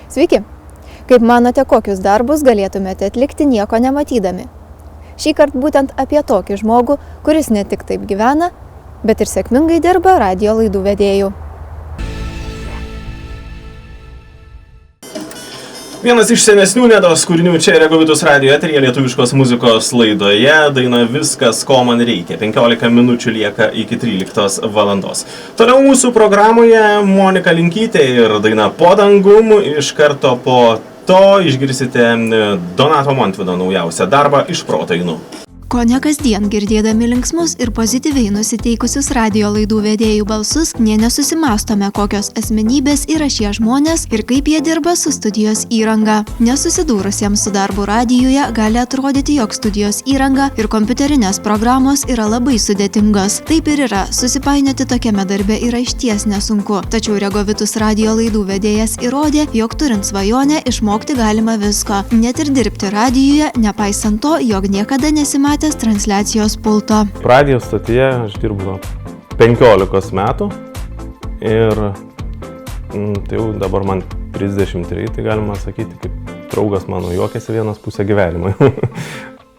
Sveiki! Kaip manote, kokius darbus galėtumėte atlikti nieko nematydami? Šįkart būtent apie tokį žmogų, kuris ne tik taip gyvena, bet ir sėkmingai dirba radijo laidų vedėjų. Vienas iš senesnių Nedos kūrinių čia Regovitus radijo eteryje lietuviškos muzikos laidoje. Daina Viskas, ko man reikia. 15 minučių lieka iki 13 valandos. Toliau mūsų programoje Monika Linkytė ir daina Po dangum. Iš karto po to išgirsite Donato Montvydo naujausią darbą Iš proto einu. Kone kasdien girdėdami linksmus ir pozityviai nusiteikusius radijo laidų vedėjų balsus, nė nesusimastome, kokios asmenybės yra šie žmonės ir kaip jie dirba su studijos įranga. Nesusidūrusiems su darbu radijuje gali atrodyti, jog studijos įranga ir kompiuterinės programos yra labai sudėtingos. Taip ir yra, susipainioti tokiame darbe yra išties nesunku. Tačiau Regovitus radijo laidų vedėjas įrodė, jog turint svajonę išmokti galima visko, net ir dirbti radijuje, nepaisant to, jog niekada nesimatė transliacijos pulto. Radijo stotyje aš dirbu 15 metų ir tai jau dabar man 33, tai galima sakyti, kaip draugas mano juokiasi vienas pusę gyvenimo.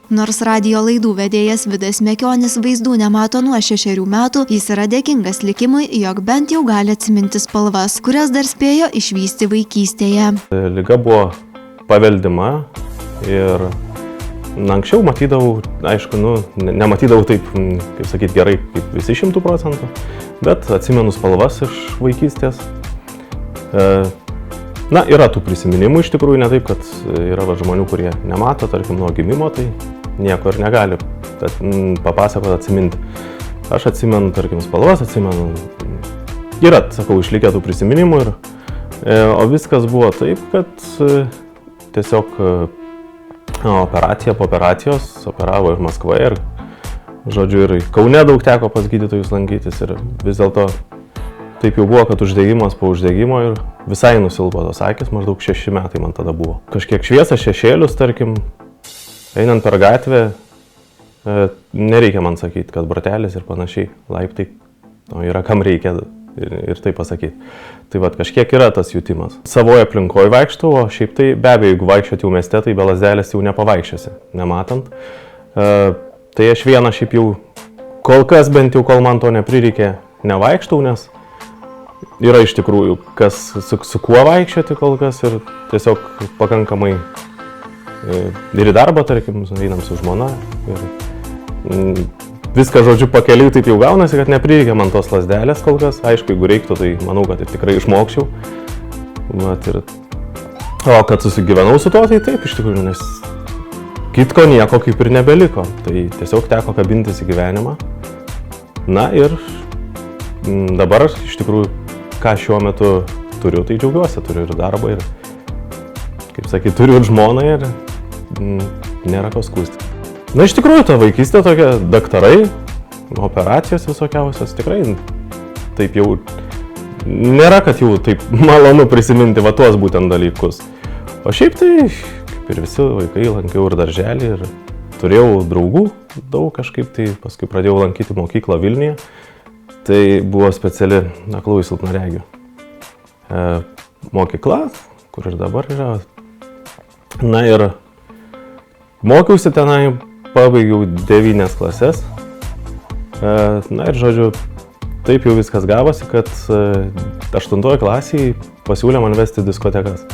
Nors radijo laidų vedėjas Vidas Mekionis vaizdų nemato nuo 6 metų, jis yra dėkingas likimui, jog bent jau gali atsiminti spalvas, kurias dar spėjo išvysti vaikystėje. Liga buvo paveldima ir anksčiau matydavau, aišku, nematydavau taip, kaip sakyti, gerai, kaip visi 100%, bet atsimenu spalvas iš vaikystės. Na, yra tų prisiminimų iš tikrųjų, ne taip, kad yra žmonių, kurie nemato, tarkim, nuo gimimo, tai nieko ir negali papasakoti, atsiminti. Aš atsimenu, tarkim, spalvas, atsimenu, yra, sakau, išlikę tų prisiminimų, o viskas buvo taip, kad tiesiog operacija po operacijos, operavo ir Maskvoje, ir, žodžiu, ir Kaune daug teko pas gydytojus lankytis, ir vis dėlto taip jau buvo, kad uždegimas po uždegimo ir visai nusilpo tos akys, maždaug 6 metai man tada buvo. Kažkiek šviesas, šešėlius, tarkim, einant per gatvę, nereikia man sakyti, kad bratelis ir panašiai, laiptai, o yra kam reikia ir tai pasakyti. Tai vat kažkiek yra tas jutimas. Savoje aplinkoje vaikštau, o šiaip tai be abejo, jeigu vaikščioti jau mieste, tai be lazdelės jau nepavaikščiosi, nematant. Tai aš vieną šiaip jau kol kas, bent jau kol man to neprireikė, nevaikštau, nes yra iš tikrųjų, kas su kuo vaikščioti kol kas ir tiesiog pakankamai ir į darbą, tarkim, einam su žmona ir viską, žodžiu, pakeliui taip jau gaunasi, kad neprireikia man tos lazdelės kol kas. Aišku, jeigu reiktų, tai manau, kad ir tikrai išmokčiau. O kad susigyvenau su to, tai taip, iš tikrųjų, nes kitko nieko kaip ir nebeliko. Tai tiesiog teko kabintis į gyvenimą. Na ir dabar, iš tikrųjų, ką šiuo metu turiu, tai džiaugiuosi. Turiu ir darbą, ir, kaip sakyt, turiu ir žmoną, ir nėra ko skųsti. Na, iš tikrųjų, ta vaikystė tokia, daktarai, operacijos visokiausios, tikrai taip jau nėra, kad jau taip malonu prisiminti va tuos būtent dalykus. O šiaip tai, kaip ir visi vaikai, lankiau ir darželį ir turėjau draugų daug kažkaip, tai paskui pradėjau lankyti mokyklą Vilniuje. Tai buvo speciali aklųjų silpnaregių mokykla, kur ir dabar yra. Na ir mokiausi tenai, pabaigiau 9 klases. Na ir, žodžiu, taip jau viskas gavosi, kad 8 klasėje pasiūlė man vesti diskotekas,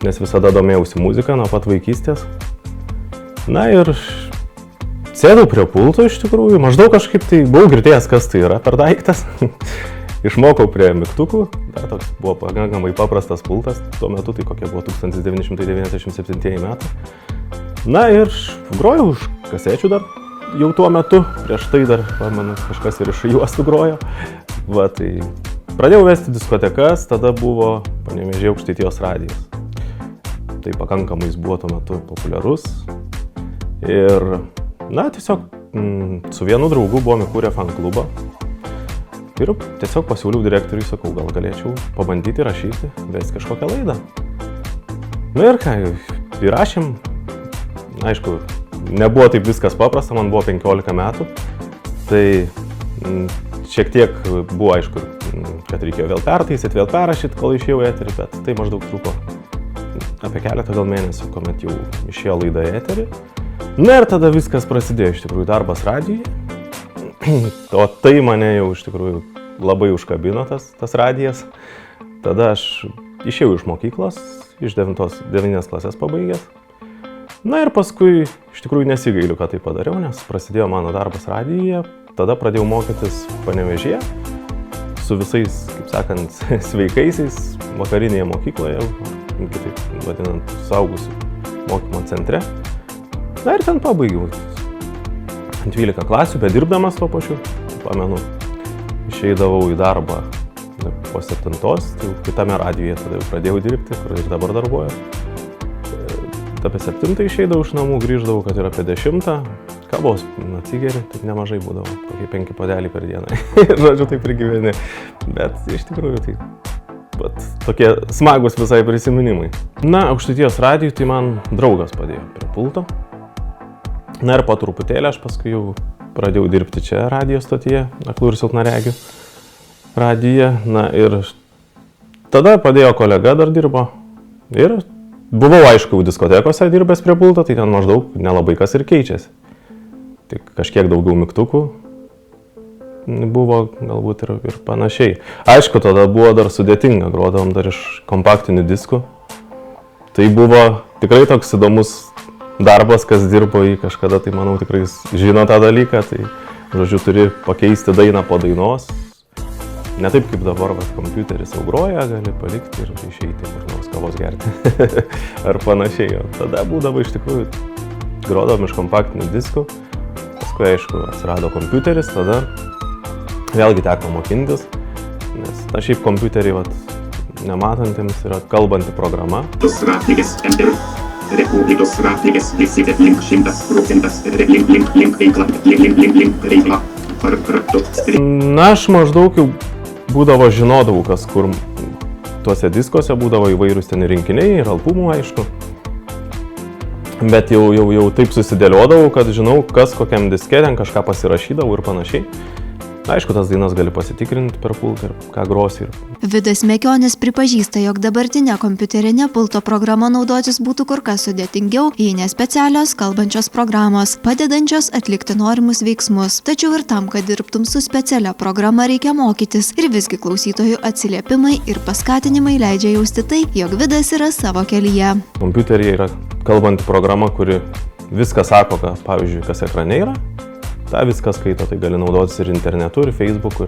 nes visada domėjausi muziką nuo pat vaikystės. Na ir sėdau prie pulto iš tikrųjų, maždaug kažkaip tai buvau girdėjęs, kas tai yra per daiktas. Išmokau prie mygtukų, dar toks buvo pakankamai paprastas pultas, tuo metu tai kokie buvo 1997 metai. Na ir grojau už kasečių dar jau tuo metu, prieš tai dar, pamenu, kažkas ir iš juostų grojo. Va, tai pradėjau vesti diskotekas, tada buvo Panevėžyje Aukštaitijos radijas. Tai pakankamai jis buvo tuo metu populiarus. Ir, na, tiesiog su vienu draugu buvome įkūrę fan klubą. Ir tiesiog pasiūliau direktoriui, sakau, gal galėčiau pabandyti rašyti, vesti kažkokią laidą. Na ir ką, įrašėm. Aišku, nebuvo taip viskas paprasta, man buvo 15 metų, tai šiek tiek buvo aišku, kad reikėjo vėl pertaisyt, vėl perrašyti, kol išėjau į eterį, bet tai maždaug truko apie keletą gal mėnesių, kuomet jau išėjo laida į eterį. Na ir tada viskas prasidėjo, iš tikrųjų, darbas radijuje. O tai mane jau iš tikrųjų labai užkabino tas radijas. Tada aš išėjau iš mokyklos, iš 9 klasės pabaigęs. Na ir paskui iš tikrųjų nesigailiu, kad tai padariau, nes prasidėjo mano darbas radijuje. Tada pradėjau mokytis Panevėžyje su visais, kaip sakant, sveikaisiais vakarinėje mokykloje, kitaip vadinant, suaugusių mokymo centre. Na ir ten pabaigiau 12 klasių, bet dirbdamas tuo pačiu, pamenu, išeidavau į darbą po 7, tai kitame radijuje tada jau pradėjau dirbti, kur ir dabar darbuoju. Apie 7 išeidavau iš namų, grįždavau, kad ir apie 10. Kavos atsigeri, taip nemažai būdavo, kokie 5 puodeliai per dieną. Žodžiu, taip ir gyveni. Bet iš tikrųjų tai tokie smagus visai prisiminimai. Na, Aukštaitijos radijui tai man draugas padėjo prie pulto. Na ir po truputėlį aš paskui jau pradėjau dirbti čia radijo stotyje, aklų ir silpnaregių radijuje. Na ir tada padėjo kolega, dar dirbo. Ir buvau, aišku, diskotekose dirbęs prie pulto, tai ten maždaug nelabai kas ir keičiasi. Tik kažkiek daugiau mygtukų buvo, galbūt ir panašiai. Aišku, tada buvo dar sudėtinga, grodavom dar iš kompaktinių diskų. Tai buvo tikrai toks įdomus darbas, kas dirbo jį kažkada, tai manau tikrai žino tą dalyką. Tai, žodžiu, turi pakeisti dainą po dainos. Ne taip kaip dabar, kompiuteris jau groja, gali palikti ir išeiti kur nors kavos gerti. Ar panašiai. O tada būdavo iš tikrųjų, grodavom iš kompaktinių diskų. Paskui, aišku, atsirado kompiuteris, tada vėlgi teko mokintis. Nes šiaip kompiuteriai, nematantiems, yra kalbanti programa. Na, aš maždaug jau būdavo žinodavau, kas kur tuose diskuose būdavo įvairūs ten rinkiniai ir albumų, aišku. Bet jau taip susidėliodavau, kad žinau, kas kokiam diske ten kažką pasirašydavau ir panašiai. Aišku, tas dainas gali pasitikrinti per pultą ir ką grosi. Vidas Mekionis pripažįsta, jog dabartinė kompiuterinė pulto programa naudotis būtų kur kas sudėtingiau, jei ne specialios kalbančios programos, padedančios atlikti norimus veiksmus. Tačiau ir tam, kad dirbtum su specialia programa, reikia mokytis ir visgi klausytojų atsiliepimai ir paskatinimai leidžia jausti tai, jog Vidas yra savo kelyje. Kompiuteryje yra kalbanti programa, kuri viską sako, pavyzdžiui, kas ekrane yra. Ta viską skaito, tai gali naudotis ir internetu, ir Facebooku,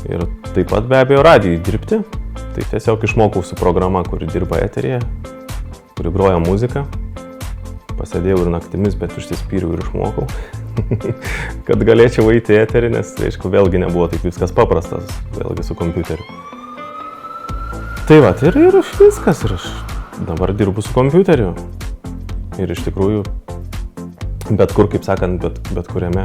ir taip pat be abejo radijai dirbti. Tai tiesiog išmokau su programa, kuri dirba eteryje, kuri groja muziką. Pasėdėjau ir naktimis, bet užsispyriau ir išmokau, kad galėčiau eiti į eterį, nes, aišku, vėlgi nebuvo taip viskas paprastas, vėlgi su kompiuteriu. Tai va, ir viskas, ir aš dabar dirbu su kompiuteriu. Ir iš tikrųjų, bet kur, kaip sakant, bet kuriame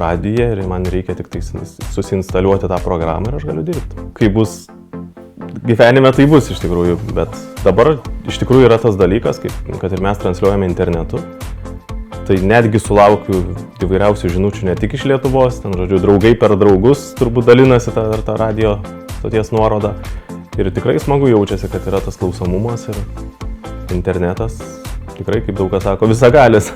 radijuje ir man reikia tik tai susinstaliuoti tą programą ir aš galiu dirbti. Kai bus gyvenime, tai bus iš tikrųjų, bet dabar iš tikrųjų yra tas dalykas, kad ir mes transliuojame internetu. Tai netgi sulaukiu įvairiausių žinučių ne tik iš Lietuvos, ten, žodžiu, draugai per draugus turbūt dalinasi tą radijo stoties nuorodą. Ir tikrai smagu jaučiasi, kad yra tas klausomumas ir internetas. Tikrai, kaip daug kas sako, visagalis,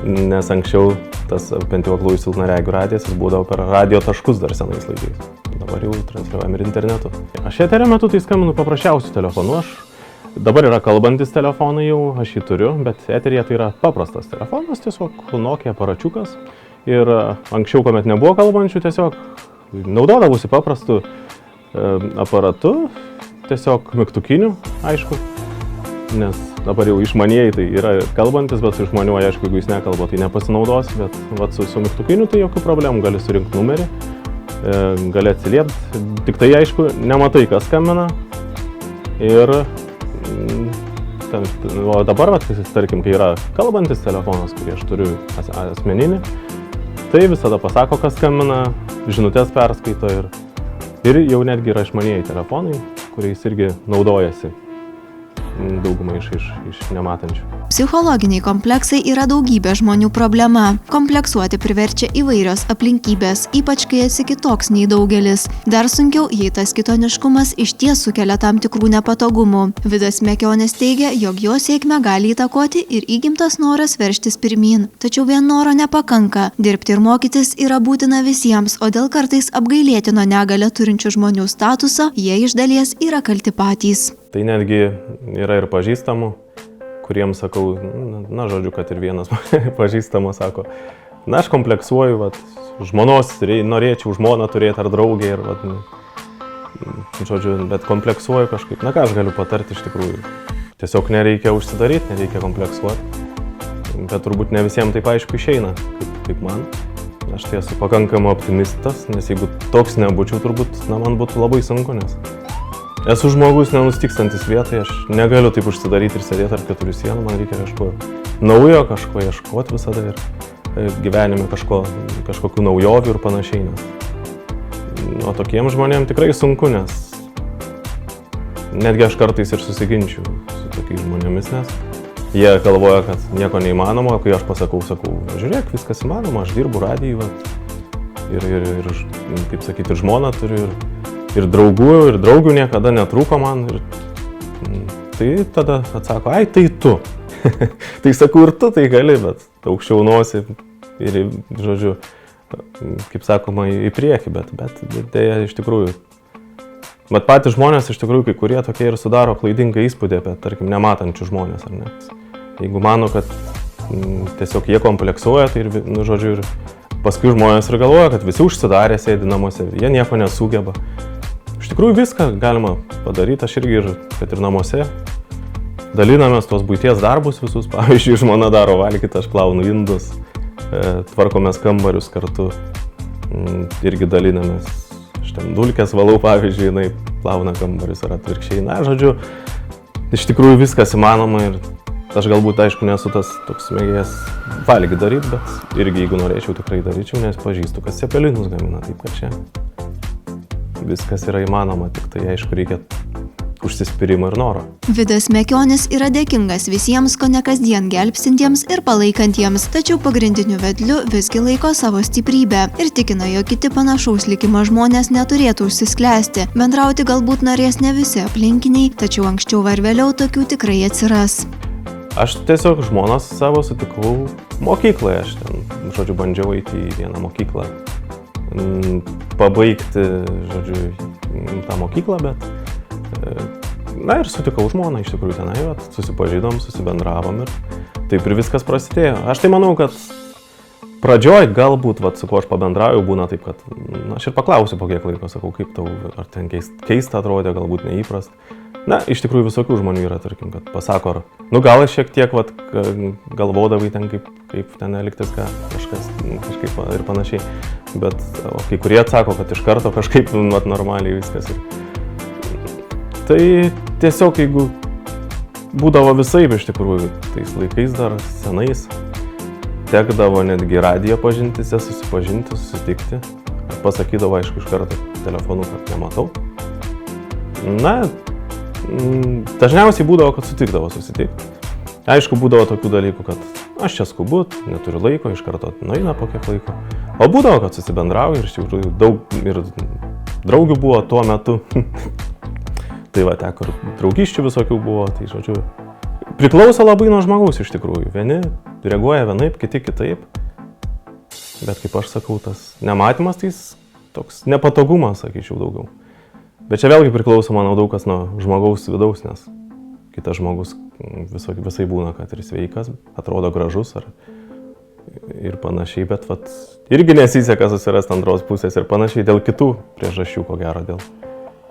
nes anksčiau tas bent jau aklųjų silpnaregių radijas būdavo per radijo taškus dar senais laikais. Dabar jau transliuojam ir internetu. Aš eterio metu tai skambinu paprasčiausiu telefonu. Dabar yra kalbantis telefonai jau, aš jį turiu, bet eteryje tai yra paprastas telefonas, tiesiog Nokia aparačiukas. Ir anksčiau, kuomet nebuvo kalbančių, tiesiog naudodavausi paprastu aparatu, tiesiog mygtukiniu, aišku. Nes dabar jau išmanieji tai yra kalbantis, bet su išmaniuoju, aišku, jeigu jis nekalba, tai nepasinaudos, bet su mygtukiniu tai jokių problemų, gali surinkti numerį, gali atsiliepti, tik tai, aišku, nematai, kas skambina. Ir o dabar, tarkim, kai yra kalbantis telefonas, kurį aš turiu asmeninį, tai visada pasako, kas skambina, žinutės perskaito ir jau netgi yra išmanieji telefonai, kuriais irgi naudojasi daugumą iš nematančių. Psichologiniai kompleksai yra daugybė žmonių problema. Kompleksuoti priverčia įvairios aplinkybės, ypač kai esi kitoks nei daugelis. Dar sunkiau, jei tas kitoniškumas išties sukelia tam tikrų nepatogumų. Vidas Mekionis teigia, jog jo sėkmę gali įtakoti ir įgimtas noras veržtis pirmyn. Tačiau vien noro nepakanka. Dirbti ir mokytis yra būtina visiems, o dėl kartais apgailėtino negalią turinčių žmonių statuso, jie iš dalies yra kalti patys. Tai netgi yra ir pažįstamų, kuriems sakau, žodžiu, kad ir vienas pažįstamas sako, aš kompleksuoju, žmonos norėčiau žmoną turėti ar draugę, žodžiu, bet kompleksuoju kažkaip. Ką aš galiu patarti iš tikrųjų? Tiesiog nereikia užsidaryti, nereikia kompleksuoti, bet turbūt ne visiems taip aišku išeina, kaip man. Aš tai esu pakankamai optimistas, nes jeigu toks nebūčiau, turbūt man būtų labai sunku, nes esu žmogus nenustykstantis vietai, aš negaliu taip užsidaryti ir sėdėti ar 4 sienų, man reikia kažko naujo, kažko ieškoti visada ir gyvenime kažkokių naujovių ir panašiai. O tokiems žmonėms tikrai sunku, nes netgi aš kartais ir susiginčiu su tokiais žmonėmis, nes jie galvoja, kad nieko neįmanoma, kai aš sakau, žiūrėk, viskas įmanoma, aš dirbu radijuj, ir kaip sakyti, ir žmoną turiu, ir draugių niekada netrūko man. Tai tada atsako, tai tu. Tai sakau, ir tu tai gali, bet aukščiau nosį ir, žodžiu, kaip sakoma, į priekį, bet dėja iš tikrųjų. Bet patys žmonės iš tikrųjų, kai kurie tokie ir sudaro klaidingą įspūdį apie, tarkim, nematančių žmonės, ar ne? Jeigu mano, kad tiesiog jie kompleksuoja, tai ir, žodžiu, ir paskui žmonės ir galvoja, kad visi užsidarė, sėdi namuose, jie nieko nesugeba. Iš tikrųjų viską galima padaryti, aš irgi, kad ir namuose, dalinamės tos buities darbus visus, pavyzdžiui, žmona daro valgyti, aš plaunu indus, tvarkomės kambarius kartu, irgi dalinamės, aš ten dulkes valau, pavyzdžiui, jinai plauna kambarius ar atvirkščiai, žodžiu, iš tikrųjų viskas įmanoma ir aš galbūt, aišku, nesu tas toks mėgėjas valgį daryti, bet irgi, jeigu norėčiau, tikrai daryčiau, nes pažįstu, kas cepelinus gamina, taip kad čia viskas yra įmanoma, tik tai, aišku, reikia užsispyrimo ir noro. Vidas Mekionis yra dėkingas visiems, ko ne kasdien gelbstintiems ir palaikantiems, tačiau pagrindiniu vedliu visgi laiko savo stiprybę ir tikina, jog kiti panašaus likimo žmonės neturėtų užsisklęsti. Bendrauti galbūt norės ne visi aplinkiniai, tačiau anksčiau ar vėliau tokių tikrai atsiras. Aš tiesiog žmonas savo sutikau mokykloje, aš ten, žodžiu, bandžiau eiti į vieną mokyklą, pabaigti, žodžiu, tą mokyklą, bet ir sutikau žmoną, iš tikrųjų tenai, susipažydom, susibendravom ir taip ir viskas prasidėjo. Aš tai manau, kad pradžioj galbūt, su kuo aš pabendrauju, būna taip, kad aš ir paklausiu po kiek laiko, sakau, kaip tau, ar ten keista atrodė, galbūt neįprasta. Iš tikrųjų visokių žmonių yra, tarkim, kad pasako, gal šiek tiek galvodavai ten, kaip ten elgtis, kažkaip ir panašiai. Bet kai kurie atsako, kad iš karto kažkaip normaliai viskas. Tai tiesiog, jeigu būdavo visaip iš tikrųjų, tais laikais dar senais, tekdavo netgi radiją pažintise, susipažinti, susitikti. Pasakydavo, aišku, iš karto telefonu, kad nematau. Dažniausiai būdavo, kad sutikdavo susitikti. Aišku, būdavo tokių dalykų, kad aš čia skubu, neturiu laiko, iš karto nueina po kiek laiko. O būdavo, kad susibendrauju ir iš tikrųjų daug ir draugių buvo tuo metu. Tai teko ir draugyščių visokių buvo, tai žodžiu, priklauso labai nuo žmogaus iš tikrųjų. Vieni reaguoja vienaip, kiti kitaip. Bet kaip aš sakau, tas nematymas, tai toks nepatogumas, sakyčiau, daugiau. Bet čia vėlgi priklauso, manau, daug kas nuo žmogaus vidaus, nes kitas žmogus visai būna, kad ir sveikas, atrodo gražus ir panašiai, bet irgi nesiseka susirasti antros pusės ir panašiai dėl kitų priežasčių, ko gero,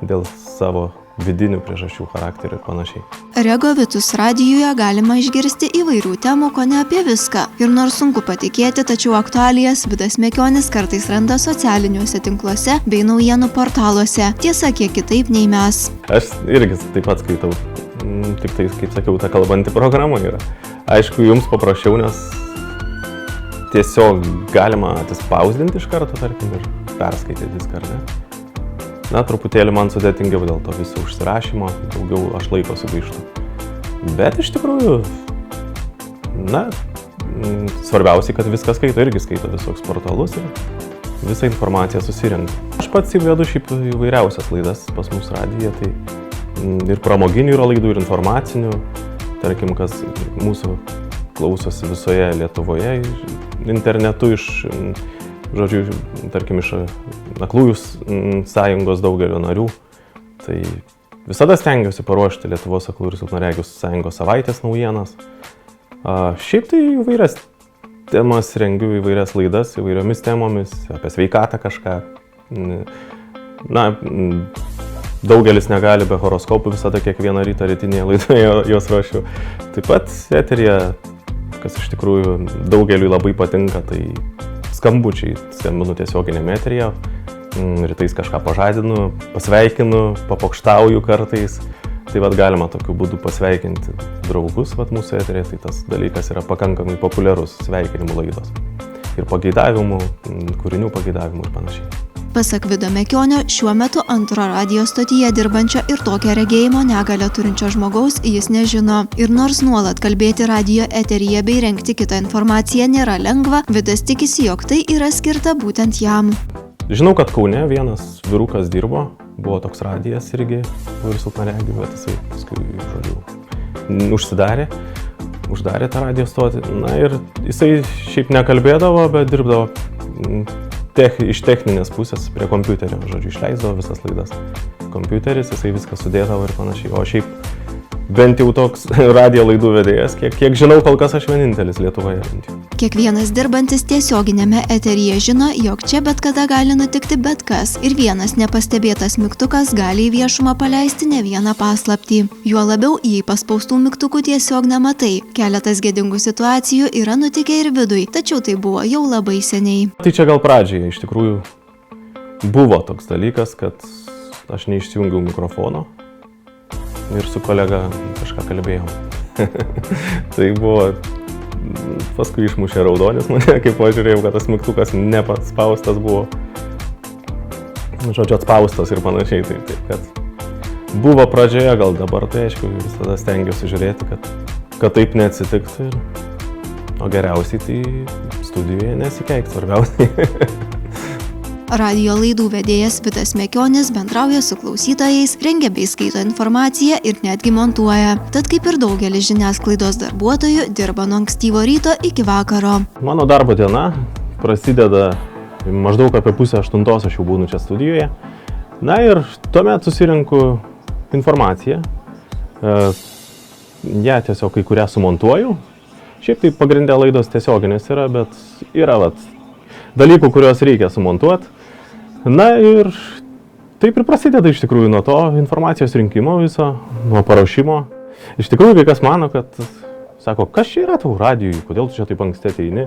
dėl savo vidinių priežasčių, charakterių ir panašiai. Regovitus radijuje galima išgirsti įvairių temų, ko ne apie viską. Ir nors sunku patikėti, tačiau aktualijas Vidas Mekionis kartais randa socialiniuose tinkluose bei naujienų portaluose. Tiesa, kiek kitaip nei mes. Aš irgi taip pat skaitau, tik tai, kaip sakiau, ta kalbanti programa yra. Aišku, jums paprašiau, nes tiesiog galima atsispausdinti iš karto, tarkim, ir perskaityti viską, ar ne? Truputėlį man sudėtingiau dėl to viso užsirašymo, daugiau aš laiko sugaištu. Bet iš tikrųjų, svarbiausiai, kad viską skaito, irgi skaito visoks portalus ir visą informaciją susirenka. Aš pats įvedu šiaip įvairiausias laidas pas mus radiją, tai ir pramoginių yra laidų, ir informacinių, tarkim, kas mūsų klausosi visoje Lietuvoje, internetu žodžiu, tarkim, iš Aklųjų sąjungos daugelio narių, tai visada stengiuosi paruošti Lietuvos aklųjų ir silpnaregių sąjungos savaitės naujienas. Šiaip tai įvairias temas rengiu, įvairias laidas, įvairiomis temomis, apie sveikatą kažką. Daugelis negali be horoskopų, visada kiekvieną rytą rytinėje laidoje jos ruošiu. Taip pat eteryje, kas iš tikrųjų daugeliui labai patinka, tai skambučiai. Skambinu tiesioginėme eteryje, rytais kažką pažadinu, pasveikinu, papokštauju kartais. Tai galima tokiu būdu pasveikinti draugus mūsų eterėje, tai tas dalykas yra pakankamai populiarus, sveikinimų laidos. Ir pageidavimų, kūrinių pageidavimų ir panašiai. Pasak Vido Mekionio, šiuo metu antro radijo stotyje dirbančio ir tokią regėjimo negalią turinčio žmogaus jis nežino. Ir nors nuolat kalbėti radijo eteryje bei rengti kitą informaciją nėra lengva, Vidas tikisi, jog tai yra skirta būtent jam. Žinau, kad Kaune vienas vyrukas dirbo, buvo toks radijas irgi, ir silpnaregių, bet jisai paskui, uždarė tą radijo stotį. Ir jisai šiaip nekalbėdavo, bet dirbdavo iš techninės pusės prie kompiuterio, išleisdavo visas laidas. Kompiuteris, jisai viską sudėdavo ir panašiai. O šiaip bent jau toks radijo laidų vedėjas, kiek žinau, kol kas aš vienintelis Lietuvoje. Kiekvienas dirbantis tiesioginėme eteryje žino, jog čia bet kada gali nutikti bet kas ir vienas nepastebėtas mygtukas gali į viešumą paleisti ne vieną paslaptį. Juo labiau, jei paspaustų mygtukų tiesiog nematai. Keletas gėdingų situacijų yra nutikę ir Vidui, tačiau tai buvo jau labai seniai. Tai čia gal pradžioje iš tikrųjų buvo toks dalykas, kad aš neišsijungiau mikrofono ir su kolega kažką kalbėjom. Tai buvo... Paskui išmušė raudonis mane, kai pažiūrėjau, kad tas mygtukas nepaspaustas buvo. Atspaustas ir panašiai. Tai kad buvo pradžioje, gal dabar tai aišku, visada stengiuosi žiūrėti, kad taip neatsitiktų. O geriausiai tai studijoje nesikeikti, svarbiausiai. Radijo laidų vedėjas Vidas Mekionis bendrauja su klausytojais, rengia bei skaito informaciją ir netgi montuoja. Tad kaip ir daugelis žiniasklaidos darbuotojų dirba nuo ankstyvo ryto iki vakaro. Mano darbo diena prasideda maždaug apie 7:30, aš jau būnu čia studijoje. Ir tuomet susirinku informaciją. Ja tiesiog kai kurią sumontuoju. Šiaip tai pagrindė laidos tiesioginės yra, bet yra dalykų, kuriuos reikia sumontuoti. Ir taip ir prasideda iš tikrųjų nuo to informacijos rinkimo viso, nuo paruošimo. Iš tikrųjų, kai kas mano, kad sako, kas čia yra tau radijui, kodėl tu čia taip anksti ateini.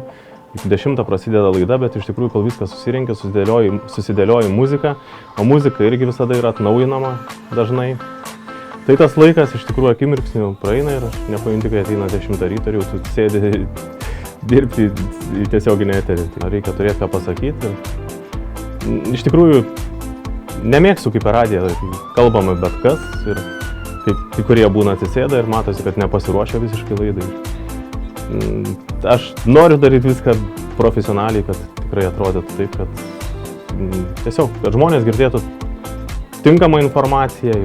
Iki 10 prasideda laida, bet iš tikrųjų, kol viskas susirenkia, susidėlioji muziką, o muzika irgi visada yra atnaujinama dažnai. Tai tas laikas iš tikrųjų akimirksniu praeina ir aš nepajunti, kai ateina 10 ryto ir jau tu sėdi dirbti į tiesioginį eterį. Reikia turėti ką pasakyti. Iš tikrųjų, nemėgstu kaip per radiją, kalbama bet kas ir kai kurie būna atsisėda ir matosi, kad nepasiruošia visiškai laidai. Aš noriu daryti viską profesionaliai, kad tikrai atrodytų taip, kad kad žmonės girdėtų tinkamą informaciją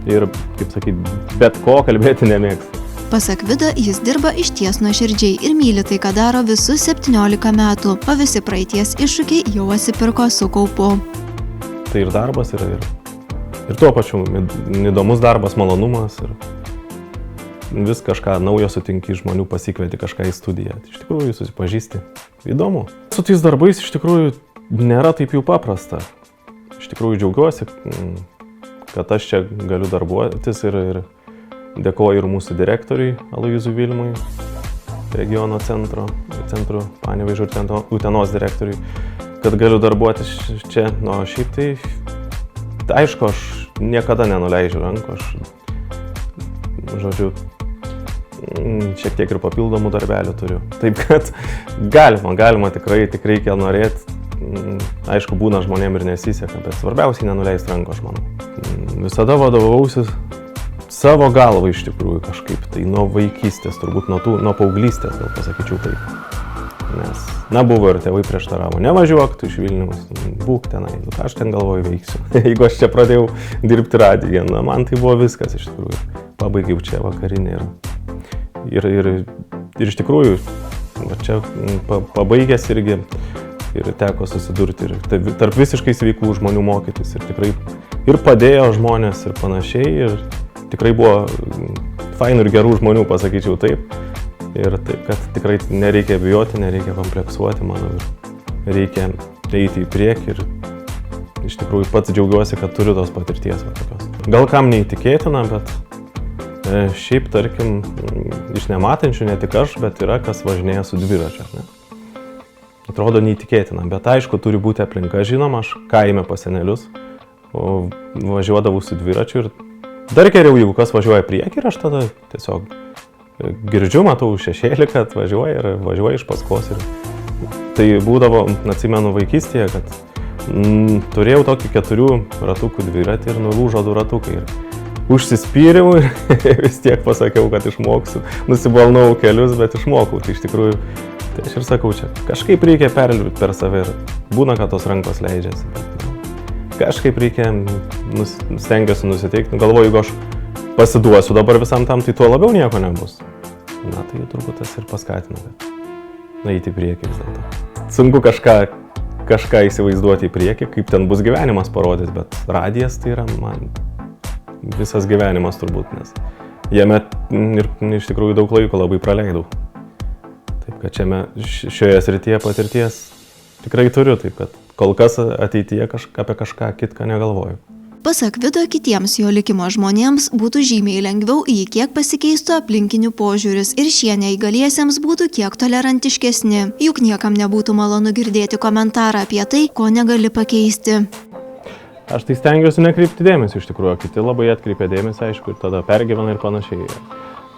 ir kaip sakyti, bet ko kalbėti nemėgstu. Pasak Vido, jis dirba išties nuoširdžiai ir myli tai, ką daro visus 17 metų, o visi praeities iššūkiai jau atsipirko su kaupu. Tai ir darbas ir tuo pačiu įdomus darbas, malonumas ir vis kažką naujo sutinki, žmonių pasikvieti kažką į studiją. Iš tikrųjų susipažįsti. Įdomu. Su tais darbais iš tikrųjų nėra taip jau paprasta. Iš tikrųjų džiaugiuosi, kad aš čia galiu darbuotis ir dėkoju ir mūsų direktoriui Aloyzui Vilmui, regiono centro Panevėžio ir Utenos direktoriui, kad galiu darbuotis čia. O šiaip tai, aišku, aš niekada nenuleidžiu rankų, šiek tiek ir papildomų darbelių turiu. Taip kad galima tikrai, tik reikia norėti. Aišku, būna žmonėm ir nesiseka, bet svarbiausiai nenuleisti rankų, aš manau. Visada vadovausiu savo galvą iš tikrųjų kažkaip, tai nuo vaikystės, turbūt nuo paauglystės, gal pasakyčiau taip. Nes, buvo ir tėvai prieštaravo, nevažiuok tu iš Vilniaus, būk tenai, ką aš ten galvoju veiksiu. Jeigu aš čia pradėjau dirbti radiją, man tai buvo viskas iš tikrųjų. Pabaigiau čia vakarinį ir iš tikrųjų, čia pabaigęs irgi ir teko susidurti ir tarp visiškai sveikų žmonių mokytis ir tikrai ir padėjo žmonės ir panašiai ir tikrai buvo fainų ir gerų žmonių, pasakyčiau taip. Ir taip, kad tikrai nereikia bijoti, nereikia kompleksuoti, manau, reikia eiti į priekį ir iš tikrųjų pats džiaugiuosi, kad turiu tos patirties. Gal kam neįtikėtina, bet šiaip, tarkim, iš nematančių ne tik aš, bet yra kas važinėja su dviračiu. Atrodo neįtikėtina, bet aišku, turi būti aplinka, žinoma, aš kaime pas senelius, o važiuodavau su dviračiu ir dar geriau, jeigu kas važiuoja priekį ir aš tada tiesiog girdžiu, matau šešėlį, kad važiuoja iš paskos. Ir tai būdavo, atsimenu vaikystėje, kad turėjau tokį 4 ratukų dviratį ir nulūžo 2 ratukai. Ir užsispyriau ir vis tiek pasakiau, kad išmoksiu. Nusibalnau kelius, bet išmokau. Tai iš tikrųjų, tai aš ir sakau, čia kažkaip reikia perlipti per save ir būna, kad tos rankos leidžiasi. Kažkaip reikia, stengiuosi nusiteikti. Galvoju, jeigu aš pasiduosiu dabar visam tam, tai tuo labiau nieko nebus. Na, tai turbūt tas ir paskatina, kad eiti į priekį vis dėlto. Sunku kažką įsivaizduoti į priekį, kaip ten bus gyvenimas parodys, bet radijas tai yra man visas gyvenimas turbūt, nes jame ir iš tikrųjų daug laiko labai praleidau. Taip, kad šioje srityje patirties tikrai turiu, taip, kad kol kas ateityje apie kažką kitką negalvoju. Pasak Vido, kitiems jo likimo žmonėms būtų žymiai lengviau, jei kiek pasikeistų aplinkinių požiūris ir šie neįgaliesiems būtų kiek tolerantiškesni. Juk niekam nebūtų malonu girdėti komentarą apie tai, ko negali pakeisti. Aš tai stengiuosi nekreipti dėmesį iš tikrųjų, kiti labai atkreipia dėmesį, aišku, ir tada pergyvena ir panašiai.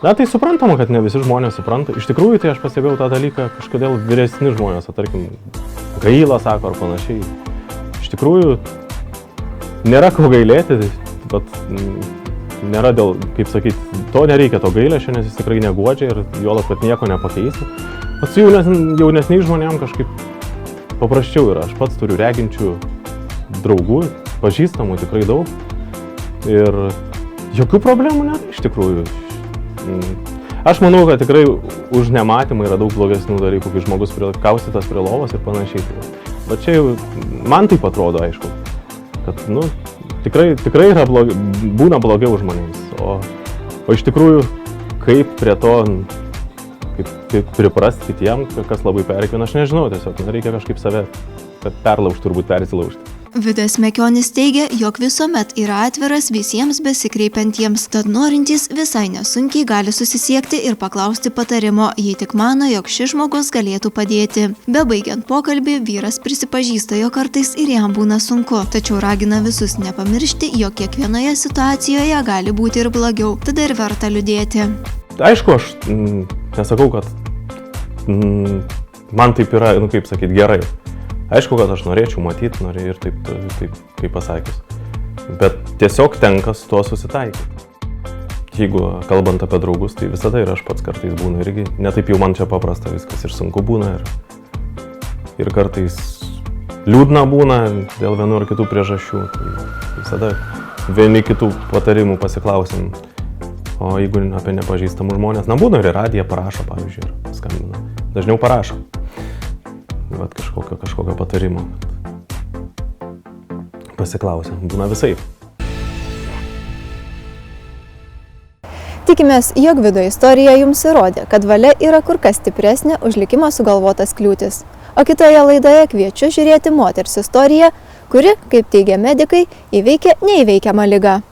Na, tai suprantama, kad ne visi žmonės supranta. Iš tikrųjų, tai aš pastebėjau tą dalyką, kažkodėl vyresni žmonės, tarkim, gaila sako ar panašiai. Iš tikrųjų, nėra ko gailėti, bet nėra dėl, kaip sakyti, to nereikia to gailesčio, nes jis tikrai neguodžia ir juolab, kad nieko nepakeisi. O su jaunesniais žmonėm kažkaip paprasčiau yra. Aš pats turiu reginčių draugų, pažįstamų tikrai daug ir jokių problemų nėra iš tikrųjų. Aš manau, kad tikrai už nematymą yra daug blogesnių dalykų, kai žmogus kaustytas prie lovos ir panašiai. Bet čia jau man taip atrodo, aišku. Kad, tikrai yra būna blogiau žmonėms, o iš tikrųjų, kaip prie to, kaip priprasti kitiem, kas labai perkvina, aš nežinau, tiesiog reikia kažkaip save perlaužti, turbūt persilaužti. Vidas Mekionis teigia, jog visuomet yra atviras visiems besikreipiantiems, tad norintys visai nesunkiai gali susisiekti ir paklausti patarimo, jei tik mano, jog šis žmogus galėtų padėti. Bebaigiant pokalbį, vyras prisipažįsta, jog kartais ir jam būna sunku, tačiau ragina visus nepamiršti, jog kiekvienoje situacijoje gali būti ir blogiau, tada ir verta liūdėti. Aišku, aš nesakau, kad man taip yra, kaip sakyti, gerai. Aišku, kad aš norėčiau matyti, ir taip, kaip pasakius. Bet tiesiog tenka su tuo susitaikyti. Jeigu kalbant apie draugus, tai visada ir aš pats kartais būna irgi. Netaip jau man čia paprasta viskas ir sunku būna. Ir kartais liūdna būna dėl vienų ar kitų priežasčių. Tai visada vieni kitų patarimų pasiklausim. O jeigu apie nepažįstamų žmonės, būna ir radiją parašo, pavyzdžiui, ir skambina. Dažniau parašo. Bet kažkokio patarimo. Pasiklausia, būna visaip. Tikimės, jog Vido istorija jums įrodė, kad valia yra kur kas stipresnė už likimo sugalvotas kliūtis. O kitoje laidoje kviečiu žiūrėti moters istoriją, kuri, kaip teigia medikai, įveikė neįveikiamą ligą.